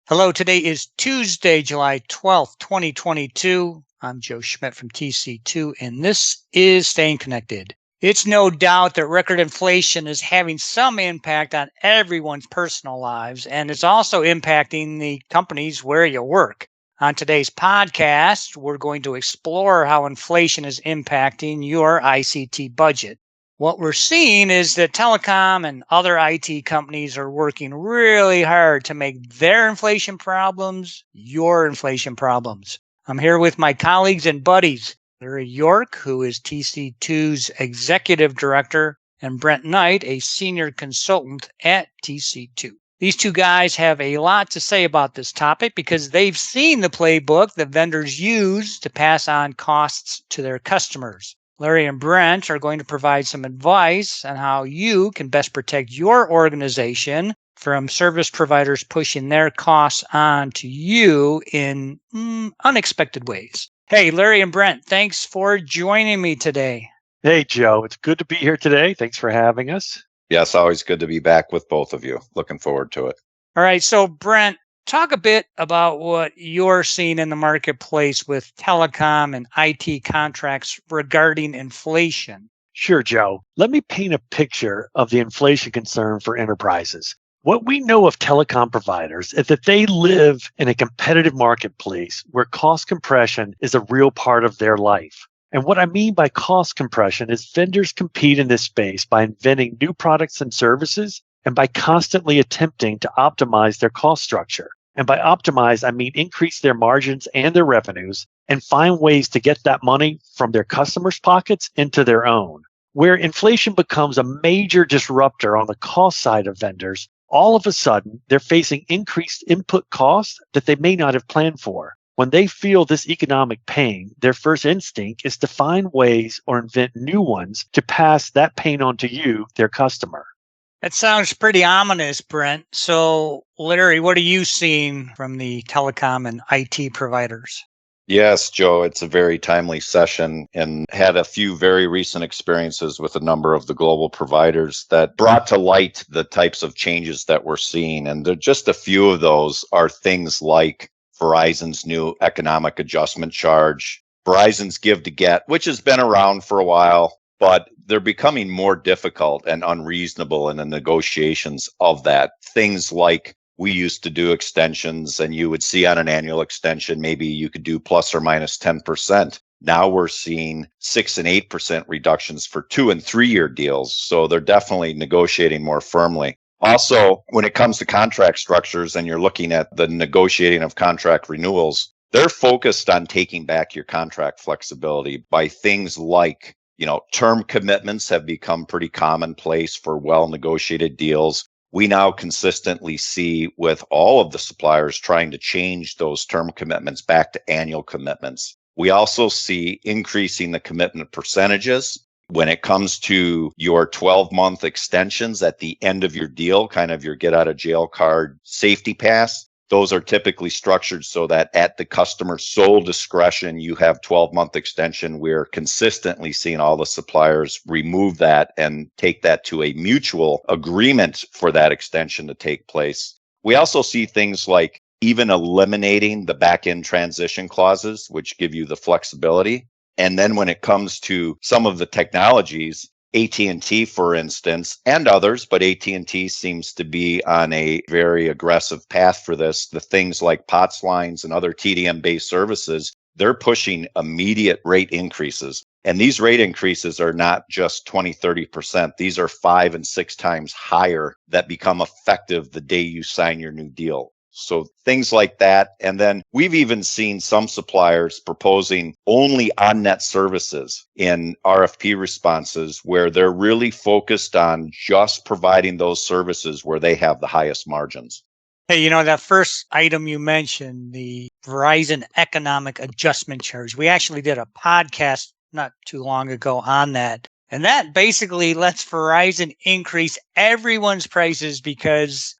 Hello, today is Tuesday, July 12th, 2022. I'm Joe Schmidt from TC2, and this is Staying Connected. It's no doubt that record inflation is having some impact on everyone's personal lives, and it's also impacting the companies where you work. On today's podcast, we're going to explore how inflation is impacting your ICT budget. What we're seeing is that telecom and other IT companies are working really hard to make their inflation problems your inflation problems. I'm here with my colleagues and buddies, Larry York, who is TC2's executive director, and Brent Knight, a senior consultant at TC2. These two guys have a lot to say about this topic because they've seen the playbook that vendors use to pass on costs to their customers. Larry and Brent are going to provide some advice on how you can best protect your organization from service providers pushing their costs on to you in unexpected ways. Hey, Larry and Brent, thanks for joining me today. Hey, Joe. It's good to be here today. Thanks for having us. Yes, always good to be back with both of you. Looking forward to it. All right, so Brent, talk a bit about what you're seeing in the marketplace with telecom and IT contracts regarding inflation. Sure, Joe. Let me paint a picture of the inflation concern for enterprises. What we know of telecom providers is that they live in a competitive marketplace where cost compression is a real part of their life. And what I mean by cost compression is vendors compete in this space by inventing new products and services and by constantly attempting to optimize their cost structure. And by optimize, I mean increase their margins and their revenues and find ways to get that money from their customers' pockets into their own. Where inflation becomes a major disruptor on the cost side of vendors, all of a sudden, they're facing increased input costs that they may not have planned for. When they feel this economic pain, their first instinct is to find ways or invent new ones to pass that pain on to you, their customer. That sounds pretty ominous, Brent. So, Larry, what are you seeing from the telecom and IT providers? Yes, Joe, it's a very timely session and had a few very recent experiences with a number of the global providers that brought to light the types of changes that we're seeing. And just a few of those are things like Verizon's new economic adjustment charge, Verizon's give to get, which has been around for a while, but they're becoming more difficult and unreasonable in the negotiations of that. Things like we used to do extensions and you would see on an annual extension, maybe you could do plus or minus 10%. Now we're seeing 6 and 8% reductions for 2 and 3 year deals. So they're definitely negotiating more firmly. Also, when it comes to contract structures and you're looking at the negotiating of contract renewals, they're focused on taking back your contract flexibility by things like, term commitments have become pretty commonplace for well-negotiated deals. We now consistently see with all of the suppliers trying to change those term commitments back to annual commitments. We also see increasing the commitment percentages. When it comes to your 12-month extensions at the end of your deal, kind of your get out of jail card safety pass, those are typically structured so that at the customer's sole discretion, you have 12-month extension. We're consistently seeing all the suppliers remove that and take that to a mutual agreement for that extension to take place. We also see things like even eliminating the back-end transition clauses, which give you the flexibility. And then when it comes to some of the technologies, AT&T, for instance, and others, but AT&T seems to be on a very aggressive path for this. The things like POTS lines and other TDM-based services, they're pushing immediate rate increases. And these rate increases are not just 20, 30%. These are 5 and 6 times higher that become effective the day you sign your new deal. So things like that. And then we've even seen some suppliers proposing only on-net services in RFP responses where they're really focused on just providing those services where they have the highest margins. Hey, that first item you mentioned, the Verizon economic adjustment charge, we actually did a podcast not too long ago on that. And that basically lets Verizon increase everyone's prices because,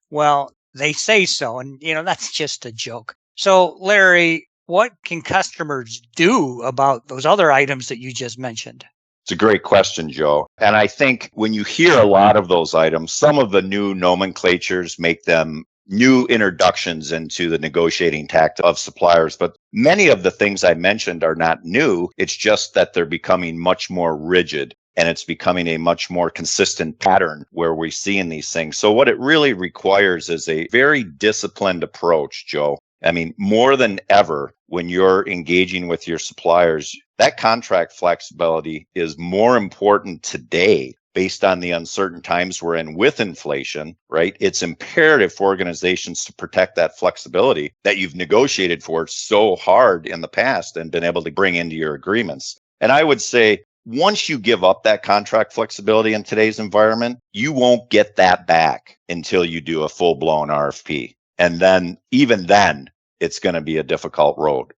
they say so. And, that's just a joke. So, Larry, what can customers do about those other items that you just mentioned? It's a great question, Joe. And I think when you hear a lot of those items, some of the new nomenclatures make them new introductions into the negotiating tact of suppliers. But many of the things I mentioned are not new. It's just that they're becoming much more rigid. And it's becoming a much more consistent pattern where we're seeing these things. So what it really requires is a very disciplined approach, Joe. I mean, more than ever, when you're engaging with your suppliers, that contract flexibility is more important today based on the uncertain times we're in with inflation, right? It's imperative for organizations to protect that flexibility that you've negotiated for so hard in the past and been able to bring into your agreements. And I would say, once you give up that contract flexibility in today's environment, you won't get that back until you do a full-blown RFP. And then, even then, it's going to be a difficult road.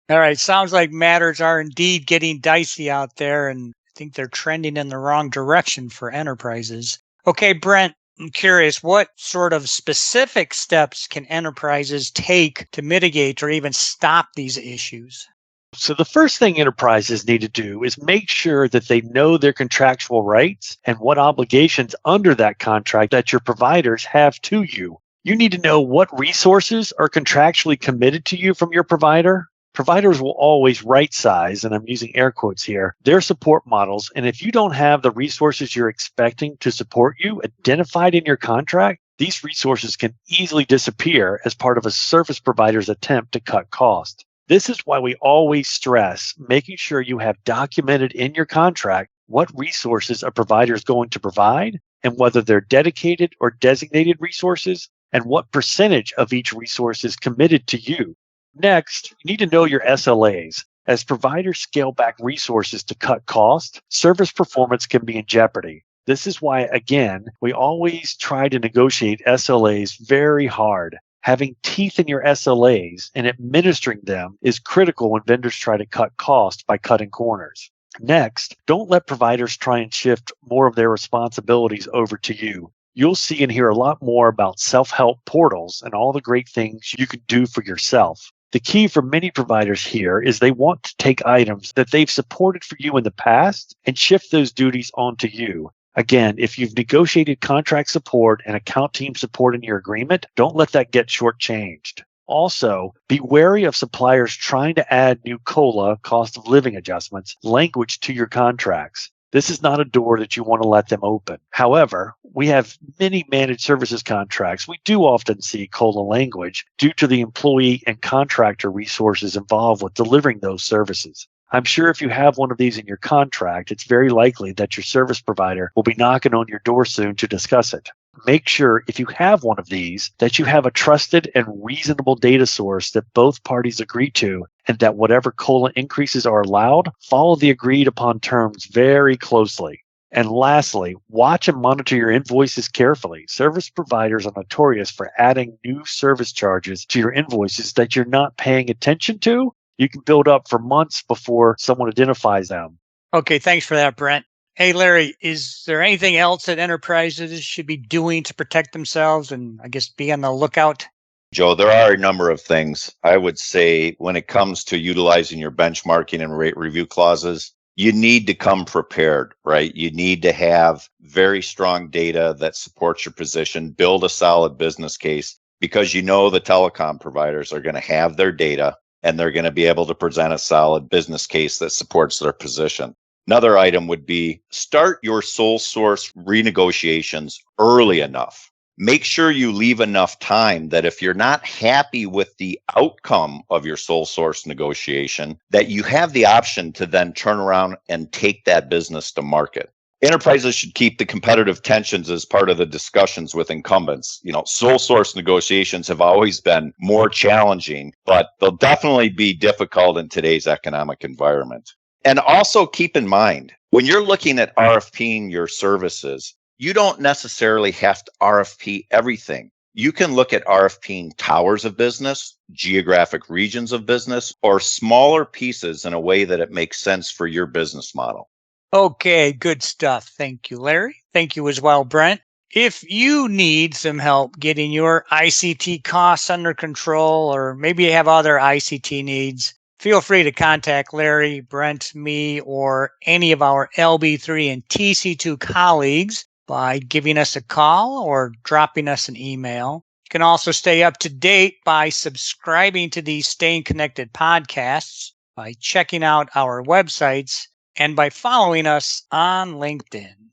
All right. Sounds like matters are indeed getting dicey out there, and I think they're trending in the wrong direction for enterprises. Okay, Brent, I'm curious, what sort of specific steps can enterprises take to mitigate or even stop these issues? So the first thing enterprises need to do is make sure that they know their contractual rights and what obligations under that contract that your providers have to you. You need to know what resources are contractually committed to you from your provider. Providers will always right size, and I'm using air quotes here, their support models. And if you don't have the resources you're expecting to support you identified in your contract, these resources can easily disappear as part of a service provider's attempt to cut cost. This is why we always stress making sure you have documented in your contract what resources a provider is going to provide and whether they're dedicated or designated resources and what percentage of each resource is committed to you. Next, you need to know your SLAs. As providers scale back resources to cut cost, service performance can be in jeopardy. This is why, again, we always try to negotiate SLAs very hard. Having teeth in your SLAs and administering them is critical when vendors try to cut costs by cutting corners. Next, don't let providers try and shift more of their responsibilities over to you. You'll see and hear a lot more about self-help portals and all the great things you can do for yourself. The key for many providers here is they want to take items that they've supported for you in the past and shift those duties onto you. Again, if you've negotiated contract support and account team support in your agreement, don't let that get shortchanged. Also, be wary of suppliers trying to add new COLA, cost of living adjustments, language to your contracts. This is not a door that you want to let them open. However, we have many managed services contracts. We do often see COLA language due to the employee and contractor resources involved with delivering those services. I'm sure if you have one of these in your contract, it's very likely that your service provider will be knocking on your door soon to discuss it. Make sure if you have one of these that you have a trusted and reasonable data source that both parties agree to, and that whatever COLA increases are allowed, follow the agreed upon terms very closely. And lastly, watch and monitor your invoices carefully. Service providers are notorious for adding new service charges to your invoices that you're not paying attention to. You can build up for months before someone identifies them. Okay, thanks for that, Brent. Hey, Larry, is there anything else that enterprises should be doing to protect themselves and I guess be on the lookout? Joe, there are a number of things. I would say when it comes to utilizing your benchmarking and rate review clauses, you need to come prepared, right? You need to have very strong data that supports your position, build a solid business case, because you know the telecom providers are going to have their data and they're going to be able to present a solid business case that supports their position. Another item would be start your sole source renegotiations early enough. Make sure you leave enough time that if you're not happy with the outcome of your sole source negotiation, that you have the option to then turn around and take that business to market. Enterprises should keep the competitive tensions as part of the discussions with incumbents. Sole source negotiations have always been more challenging, but they'll definitely be difficult in today's economic environment. And also keep in mind, when you're looking at RFPing your services, you don't necessarily have to RFP everything. You can look at RFPing towers of business, geographic regions of business, or smaller pieces in a way that it makes sense for your business model. Okay, good stuff. Thank you, Larry. Thank you as well, Brent. If you need some help getting your ICT costs under control, or maybe you have other ICT needs, Feel free to contact Larry, Brent, me, or any of our LB3 and TC2 colleagues by giving us a call or dropping us an email. You can also stay up to date by subscribing to these Staying Connected podcasts, by checking out our websites, and by following us on LinkedIn.